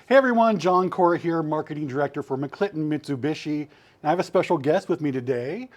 Hey everyone, Jon Corra here, Marketing Director for McClinton Mitsubishi. And I have a special guest with me today.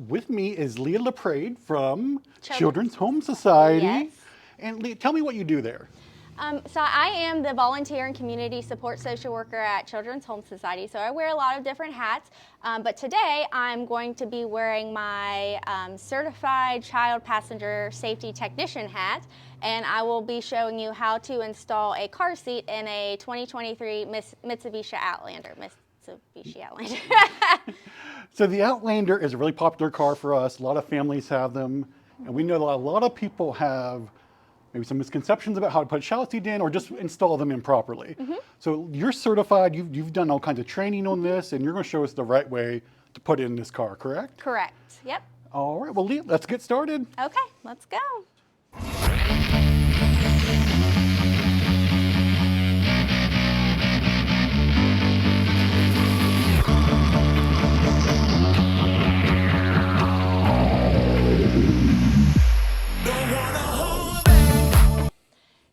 With me is Leah LaPrade from Children's Home Society. Yes. And Leah, tell me what you do there. So I am the volunteer and community support social worker at Children's Home Society. So I wear a lot of different hats, but today I'm going to be wearing my certified child passenger safety technician hat, and I will be showing you how to install a car seat in a 2023 Mitsubishi Outlander. So the Outlander is a really popular car for us. A lot of families have them, and we know that a lot of people have maybe some misconceptions about how to put a child seat in or just install them improperly. So you're certified, you've done all kinds of training on this, and you're going to show us the right way to put it in this car, correct? Correct. Yep. All right, well, Leah, let's get started. Okay, let's go.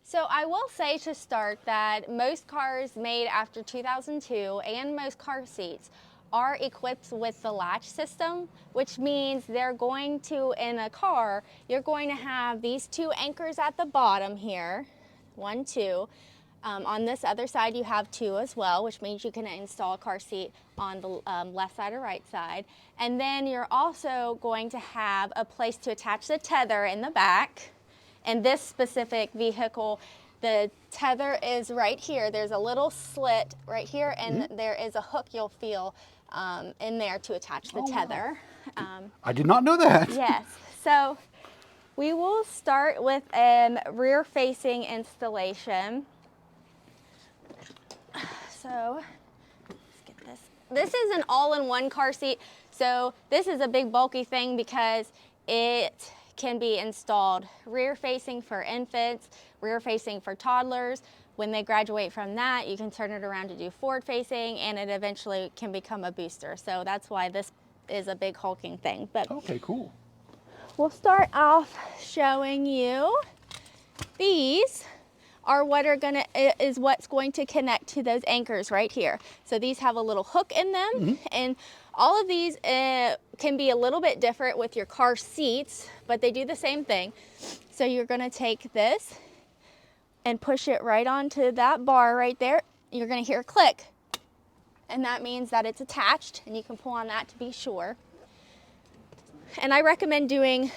So I will say to start that most cars made after 2002 and most car seats are equipped with the latch system, which means they're going to, in a car, you're going to have these two anchors at the bottom here, 1, 2. On this other side you have 2 as well, which means you can install a car seat on the left side or right side. And then you're also going to have a place to attach the tether in the back. In this specific vehicle, the tether is right here. There's a little slit right here, and there is a hook you'll feel in there to attach the tether. I did not know that. Yes. So we will start with a rear-facing installation. So let's get this. This is an all-in-one car seat. So this is a big bulky thing because it can be installed rear-facing for infants, rear-facing for toddlers. When they graduate from that, you can turn it around to do forward-facing, and it eventually can become a booster. So that's why this is a big hulking thing. But okay, cool. We'll start off showing you these are what's going to connect to those anchors right here. So these have a little hook in them, and all of these can be a little bit different with your car seats, but they do the same thing. So you're going to take this and push it right onto that bar right there. You're going to hear a click, and that means that it's attached, and you can pull on that to be sure. And I recommend doing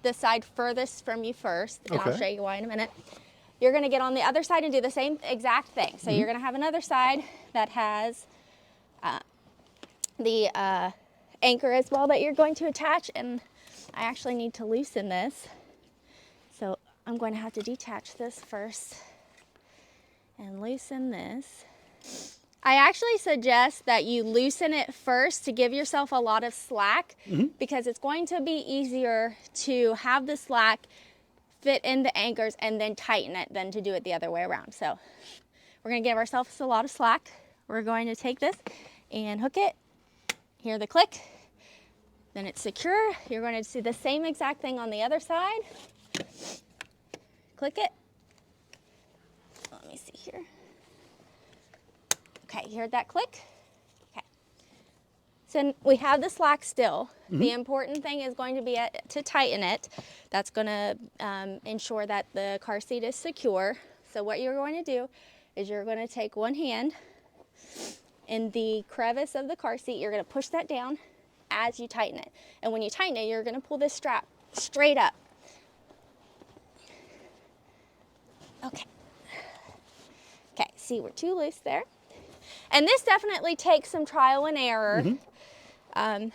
the side furthest from you first, and I'll show you why in a minute. You're going to get on the other side and do the same exact thing. So you're going to have another side that has the anchor as well that you're going to attach, and I actually need to loosen this. So I'm going to have to detach this first and loosen this. I actually suggest that you loosen it first to give yourself a lot of slack, because it's going to be easier to have the slack fit in the anchors and then tighten it than to do it the other way around. So we're going to give ourselves a lot of slack. We're going to take this and hook it. Hear the click. Then it's secure. You're going to see the same exact thing on the other side. Click it. Let me see here. Okay, you heard that click? Okay. So we have the slack still. The important thing is going to be to tighten it. That's going to ensure that the car seat is secure. So what you're going to do is you're going to take one hand in the crevice of the car seat. You're going to push that down as you tighten it. And when you tighten it, you're going to pull this strap straight up. Okay. Okay, see, we're too loose there. And this definitely takes some trial and error. We're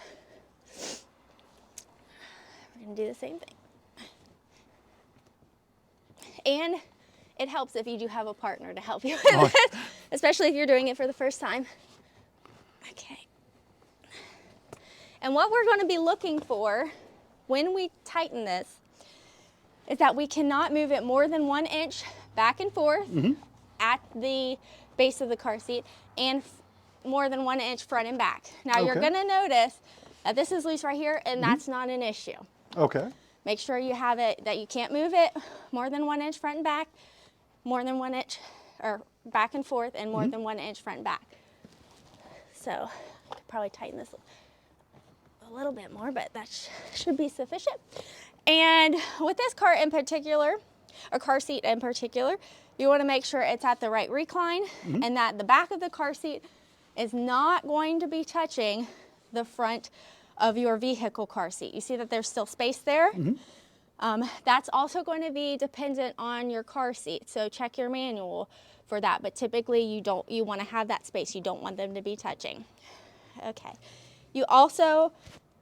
going to do the same thing. And it helps if you do have a partner to help you with it, especially if you're doing it for the first time. Okay. And what we're going to be looking for when we tighten this is that we cannot move it more than 1 inch back and forth at the base of the car seat, and more than 1 inch front and back. Now you're going to notice that this is loose right here, and that's not an issue. Okay. Make sure you have it that you can't move it more than 1 inch front and back, more than 1 inch, or back and forth and more than 1 inch front and back. So I could probably tighten this a little bit more, but that should be sufficient. And with this car in particular, or car seat in particular, you want to make sure it's at the right recline and that the back of the car seat is not going to be touching the front of your vehicle car seat. You see that there's still space there? That's also going to be dependent on your car seat, so check your manual for that, but typically you want to have that space. You don't want them to be touching. Okay. You also,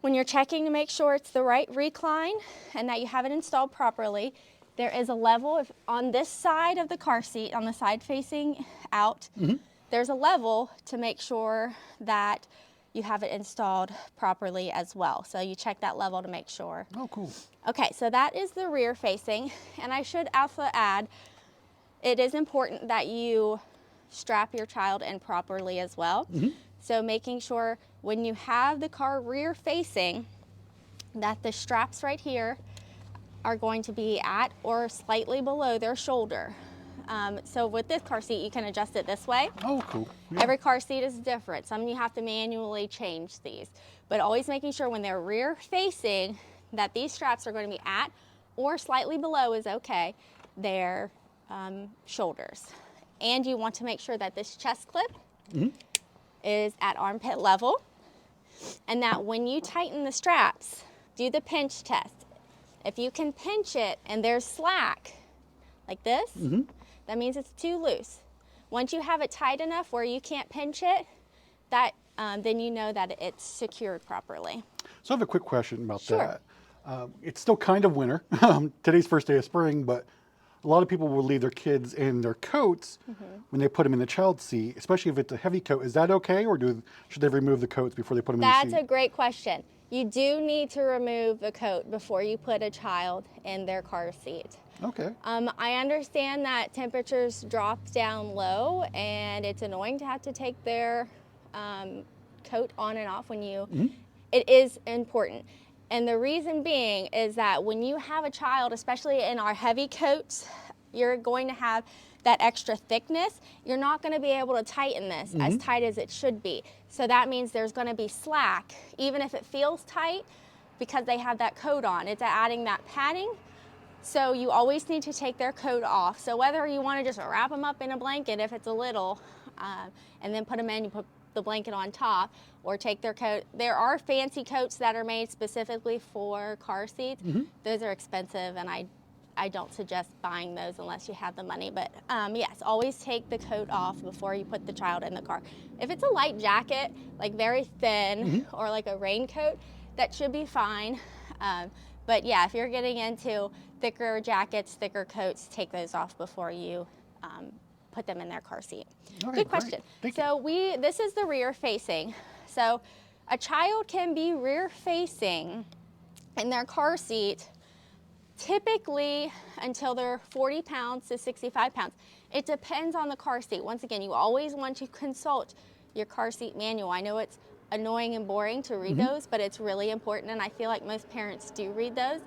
when you're checking to make sure it's the right recline and that you have it installed properly, there is a level on this side of the car seat, on the side facing out, there's a level to make sure that you have it installed properly as well. So you check that level to make sure. Oh, cool. Okay, so that is the rear facing. And I should also add, it is important that you strap your child in properly as well. So making sure when you have the car rear facing that the straps right here are going to be at or slightly below their shoulder. So with this car seat, you can adjust it this way. Oh, cool. Yeah. Every car seat is different. Some you have to manually change these, but always making sure when they're rear facing that these straps are going to be at or slightly below is okay, their shoulders. And you want to make sure that this chest clip is at armpit level, and that when you tighten the straps, do the pinch test. If you can pinch it and there's slack, like this, that means it's too loose. Once you have it tight enough where you can't pinch it, that then you know that it's secured properly. So I have a quick question about that. It's still kind of winter. Today's first day of spring, but a lot of people will leave their kids in their coats when they put them in the child seat, especially if it's a heavy coat. Is that okay, or should they remove the coats before they put them in the seat? That's a great question. You do need to remove the coat before you put a child in their car seat. Okay. I understand that temperatures drop down low and it's annoying to have to take their coat on and off when you, it is important. And the reason being is that when you have a child, especially in our heavy coats, you're going to have that extra thickness. You're not going to be able to tighten this as tight as it should be. So that means there's going to be slack, even if it feels tight, because they have that coat on. It's adding that padding. So you always need to take their coat off. So whether you want to just wrap them up in a blanket if it's a little, and then put them in, you put the blanket on top, or take their coat. There are fancy coats that are made specifically for car seats. Those are expensive, and I don't suggest buying those unless you have the money. But yes, always take the coat off before you put the child in the car. If it's a light jacket, like very thin, or like a raincoat, that should be fine. But yeah, if you're getting into thicker jackets, thicker coats, take those off before you put them in their car seat. Okay, good question. Thank So this is the rear facing. So a child can be rear facing in their car seat typically until they're 40 pounds to 65 pounds. It depends on the car seat. Once again, you always want to consult your car seat manual. I know it's annoying and boring to read those, but it's really important, and I feel like most parents do read those.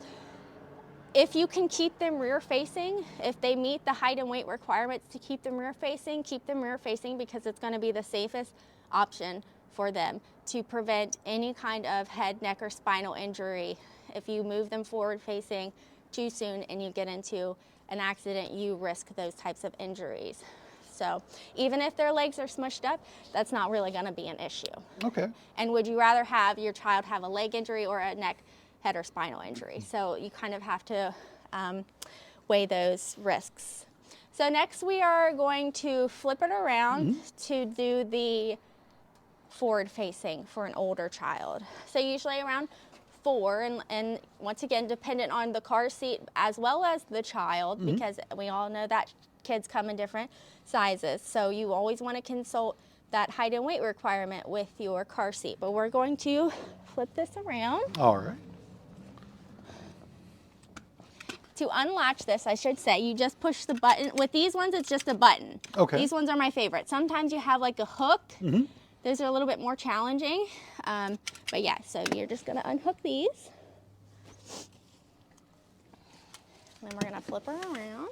If you can keep them rear facing, if they meet the height and weight requirements to keep them rear facing, keep them rear facing, because it's going to be the safest option for them to prevent any kind of head, neck, or spinal injury. If you move them forward facing too soon and you get into an accident, you risk those types of injuries. So even if their legs are smushed up, that's not really going to be an issue. Okay. And would you rather have your child have a leg injury or a neck, head, or spinal injury? So you kind of have to weigh those risks. So next we are going to flip it around to do the forward facing for an older child. So usually around 4, and once again, dependent on the car seat as well as the child, because we all know that kids come in different sizes. So you always want to consult that height and weight requirement with your car seat. But we're going to flip this around. All right. To unlatch this, I should say, you just push the button. With these ones, it's just a button. Okay. These ones are my favorite. Sometimes you have like a hook. Those are a little bit more challenging. But yeah, so you're just gonna unhook these. Then we're gonna flip her around.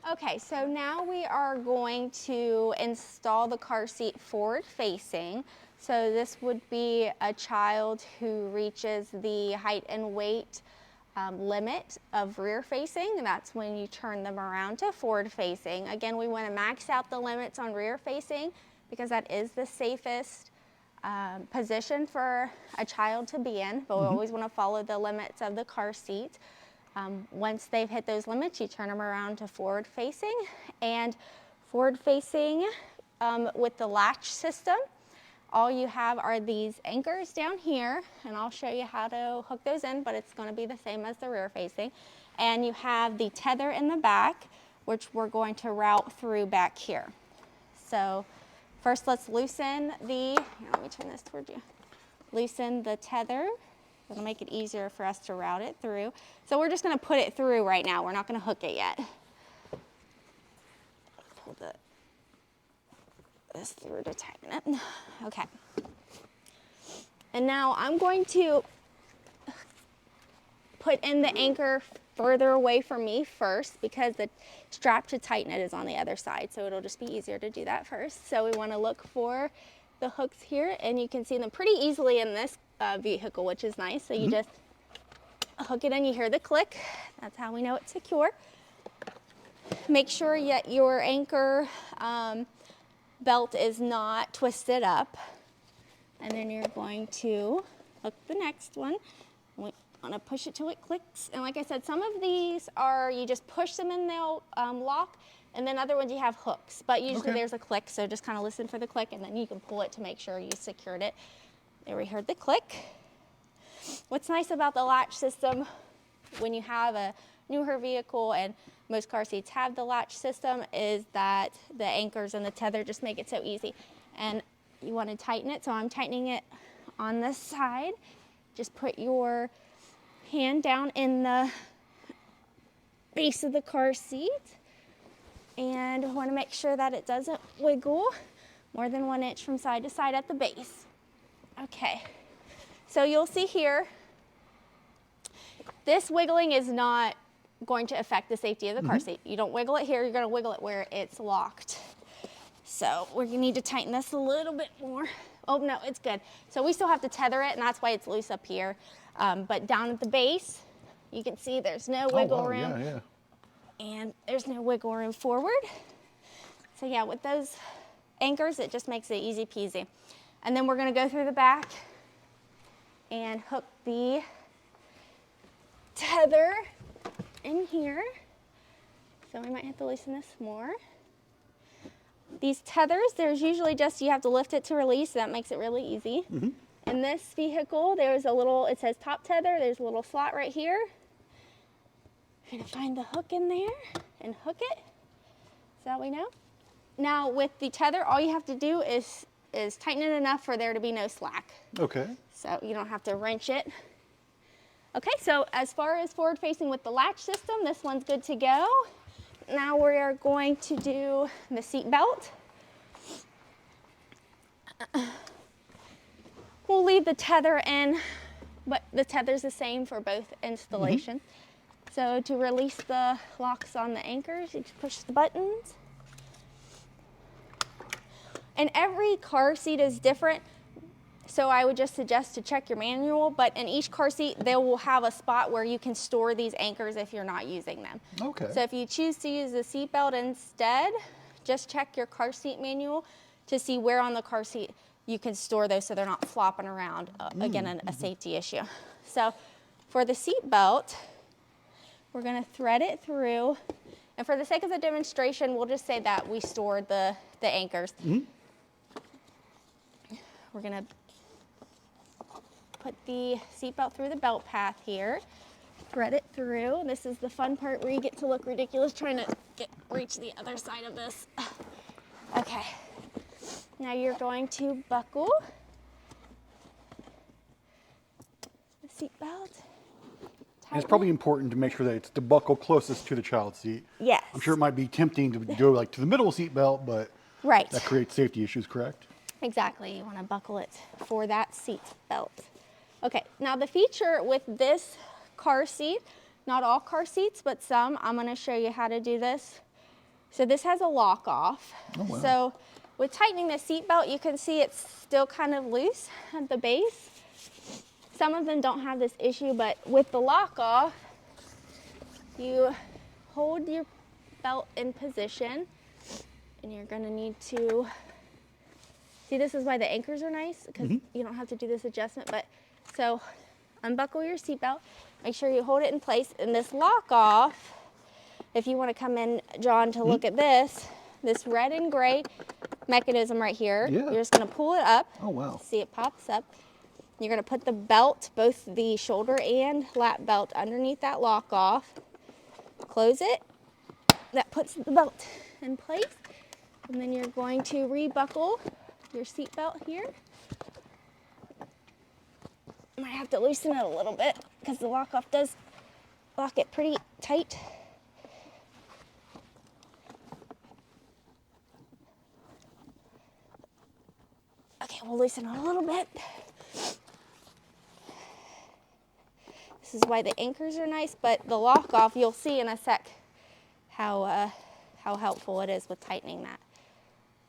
Okay, so now we are going to install the car seat forward facing. So this would be a child who reaches the height and weight limit of rear facing, and that's when you turn them around to forward facing. Again, we want to max out the limits on rear facing because that is the safest position for a child to be in, but we always want to follow the limits of the car seat. Once they've hit those limits, you turn them around to forward facing, and forward facing with the latch system, all you have are these anchors down here, and I'll show you how to hook those in, but it's going to be the same as the rear facing. And you have the tether in the back, which we're going to route through back here. So first let's loosen here, let me turn this toward you. Loosen the tether. It'll make it easier for us to route it through. So we're just going to put it through right now. We're not going to hook it yet. Pull this through to tighten it. Okay. And now I'm going to put in the anchor further away from me first because the strap to tighten it is on the other side. So it'll just be easier to do that first. So we want to look for the hooks here, and you can see them pretty easily in this vehicle, which is nice. So you just hook it in, you hear the click. That's how we know it's secure. Make sure that your anchor belt is not twisted up. And then you're going to hook the next one. We want to push it till it clicks. And like I said, some of these are, you just push them and they'll lock. And then other ones you have hooks. But usually there's a click, so just kind of listen for the click, and then you can pull it to make sure you secured it. There, we heard the click. What's nice about the latch system, when you have a newer vehicle, and most car seats have the latch system, is that the anchors and the tether just make it so easy. And you want to tighten it, so I'm tightening it on this side. Just put your hand down in the base of the car seat, and want to make sure that it doesn't wiggle more than 1 inch from side to side at the base. Okay, so you'll see here, this wiggling is not going to affect the safety of the car seat. You don't wiggle it here, you're going to wiggle it where it's locked. So we're going to need to tighten this a little bit more. Oh no, it's good. So we still have to tether it, and that's why it's loose up here. But down at the base, you can see there's no wiggle room. Yeah. And there's no wiggle room forward. So yeah, with those anchors, it just makes it easy peasy. And then we're going to go through the back and hook the tether in here. So we might have to loosen this more. These tethers, there's usually just, you have to lift it to release, so that makes it really easy. In this vehicle, there's a little, it says top tether, there's a little slot right here. You're gonna find the hook in there and hook it, so that we know. Now with the tether, all you have to do is tighten it enough for there to be no slack. Okay. So you don't have to wrench it. Okay, so as far as forward facing with the latch system, this one's good to go. Now we are going to do the seat belt. We'll leave the tether in, but the tether's the same for both installations. So to release the locks on the anchors, you just push the buttons. And every car seat is different, so I would just suggest to check your manual, but in each car seat, they will have a spot where you can store these anchors if you're not using them. Okay. So if you choose to use the seat belt instead, just check your car seat manual to see where on the car seat you can store those so they're not flopping around, again, a safety issue. So for the seat belt, we're gonna thread it through, and for the sake of the demonstration, we'll just say that we stored the anchors. We're gonna put the seatbelt through the belt path here, thread it through. This is the fun part where you get to look ridiculous trying to reach the other side of this. Okay, now you're going to buckle the seatbelt. And it's probably important to make sure that it's the buckle closest to the child seat. Yes. I'm sure it might be tempting to go like to the middle seat belt, but that creates safety issues, correct? Exactly, you want to buckle it for that seat belt. Okay, now the feature with this car seat, not all car seats, but some, I'm going to show you how to do this. So this has a lock off. Oh, wow. So with tightening the seat belt, you can see it's still kind of loose at the base. Some of them don't have this issue, but with the lock off, you hold your belt in position, and you're gonna need to, see, this is why the anchors are nice, because you don't have to do this adjustment, but so unbuckle your seatbelt, make sure you hold it in place, and this lock off, if you wanna come in, John, to look at this red and gray mechanism right here, Yeah. you're just gonna pull it up. Oh, wow. See, it pops up. You're gonna put the belt, both the shoulder and lap belt, underneath that lock off. Close it. That puts the belt in place. And then you're going to rebuckle your seat belt here. Might have to loosen it a little bit because the lock off does lock it pretty tight. Okay, we'll loosen it a little bit. This is why the anchors are nice, but the lock off, you'll see in a sec how helpful it is with tightening that,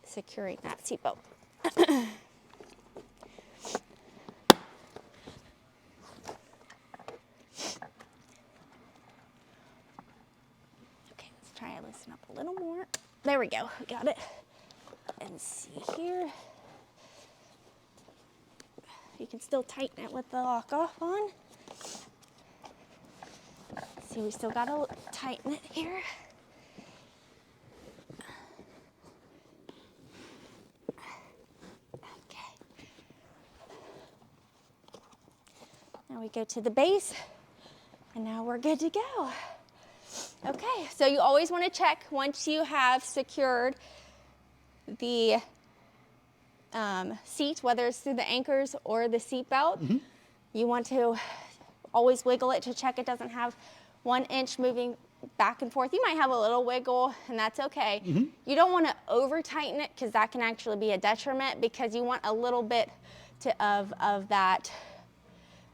securing that seatbelt. Okay, let's try to loosen up a little more. There we go, got it. And see here. You can still tighten it with the lock off on. See, we still gotta tighten it here. Okay. Now we go to the base, and now we're good to go. Okay, so you always want to check once you have secured the seat, whether it's through the anchors or the seat belt. You want to always wiggle it to check it doesn't have 1 inch moving back and forth. You might have a little wiggle, and that's okay. You don't want to over tighten it because that can actually be a detriment, because you want a little bit of that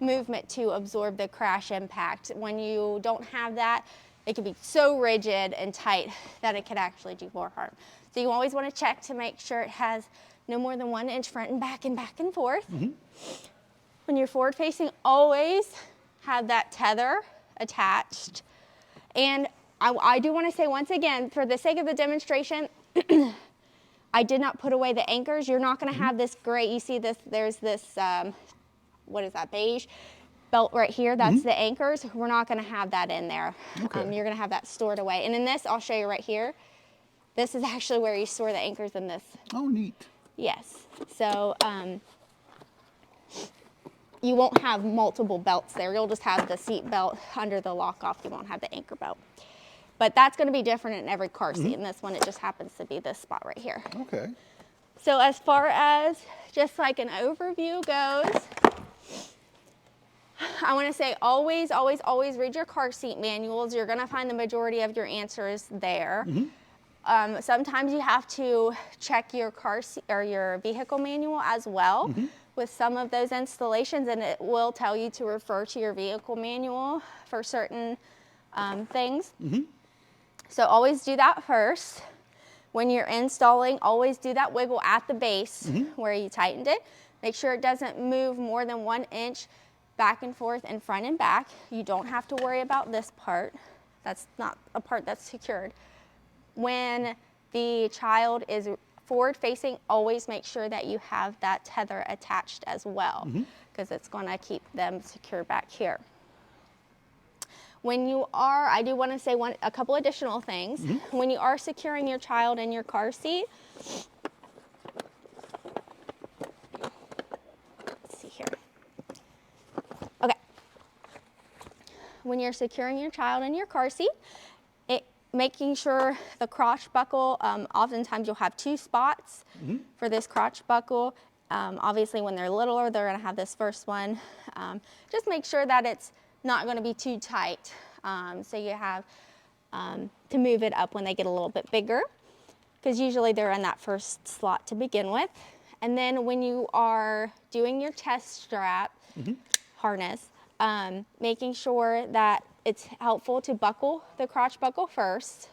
movement to absorb the crash impact. When you don't have that, it can be so rigid and tight that it could actually do more harm. So you always want to check to make sure it has no more than 1 inch front and back and forth. When you're forward facing, always have that tether attached. And I do want to say once again, for the sake of the demonstration, I did not put away the anchors. You're not going to have this gray, you see this, there's this, what is that, beige belt right here, that's the anchors. We're not going to have that in there. Okay. You're going to have that stored away. And in this, I'll show you right here. This is actually where you store the anchors in this. Oh, neat. Yes. So you won't have multiple belts there. You'll just have the seat belt under the lock off. You won't have the anchor belt. But that's going to be different in every car seat. In this one, it just happens to be this spot right here. Okay. So as far as just like an overview goes, I want to say always, always, always read your car seat manuals. You're going to find the majority of your answers there. Sometimes you have to check your car seat or your vehicle manual as well with some of those installations, and it will tell you to refer to your vehicle manual for certain things. So always do that first. When you're installing, always do that wiggle at the base where you tightened it. Make sure it doesn't move more than 1 inch back and forth and front and back. You don't have to worry about this part. That's not a part that's secured. When the child is forward facing, always make sure that you have that tether attached as well, because it's going to keep them secure back here. When you are, I do want to say a couple additional things. When you are securing your child in your car seat, let's see here. Okay. When you're securing your child in your car seat, making sure the crotch buckle, oftentimes you'll have 2 spots for this crotch buckle. Obviously when they're littler, they're gonna have this first one. Just make sure that it's not gonna be too tight. So you have to move it up when they get a little bit bigger, because usually they're in that first slot to begin with. And then when you are doing your test strap harness, making sure that it's helpful to buckle the crotch buckle first.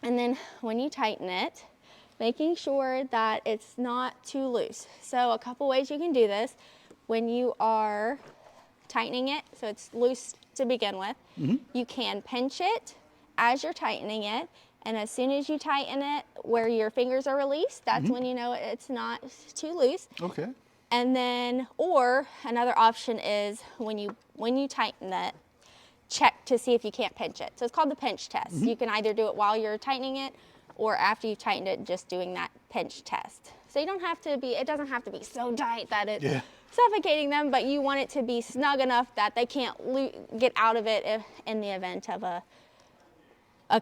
And then when you tighten it, making sure that it's not too loose. So a couple ways you can do this. When you are tightening it, so it's loose to begin with, you can pinch it as you're tightening it. And as soon as you tighten it where your fingers are released, that's when you know it's not too loose. Okay. And then, or another option is when you tighten it, check to see if you can't pinch it. So it's called the pinch test. You can either do it while you're tightening it or after you've tightened it, just doing that pinch test. So you don't have to be, it doesn't have to be so tight that it's suffocating them, but you want it to be snug enough that they can't get out of it in the event of a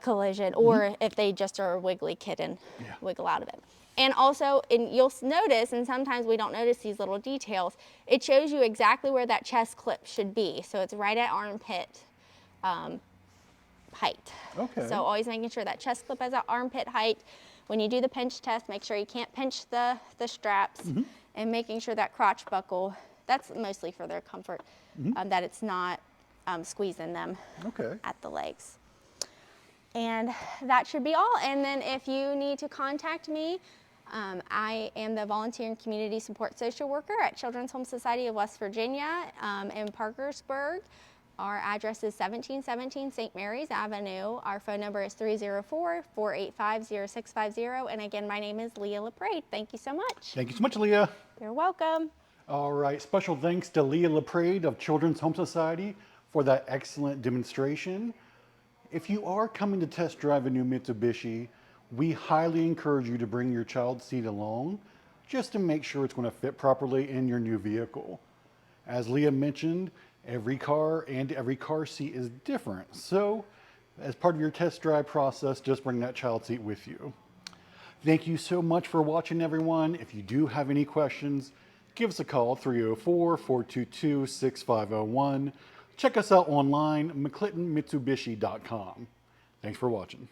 collision, or if they just are a wiggly kitten, wiggle out of it. And also, you'll notice, and sometimes we don't notice these little details, it shows you exactly where that chest clip should be. So it's right at armpit height. Okay. So always making sure that chest clip is at armpit height. When you do the pinch test, make sure you can't pinch the straps, and making sure that crotch buckle, that's mostly for their comfort, that it's not squeezing them at the legs. And that should be all. And then if you need to contact me, I am the Volunteer and Community Support Social Worker at Children's Home Society of West Virginia in Parkersburg. Our address is 1717 St. Mary's Avenue. Our phone number is 304-485-0650. And again, my name is Leah LaPrade. Thank you so much. Thank you so much, Leah. You're welcome. All right, special thanks to Leah LaPrade of Children's Home Society for that excellent demonstration. If you are coming to test drive a new Mitsubishi, we highly encourage you to bring your child seat along just to make sure it's going to fit properly in your new vehicle. As Leah mentioned, every car and every car seat is different. So as part of your test drive process, just bring that child seat with you. Thank you so much for watching, everyone. If you do have any questions, give us a call, 304-422-6501. Check us out online, mcclintonmitsubishi.com. Thanks for watching.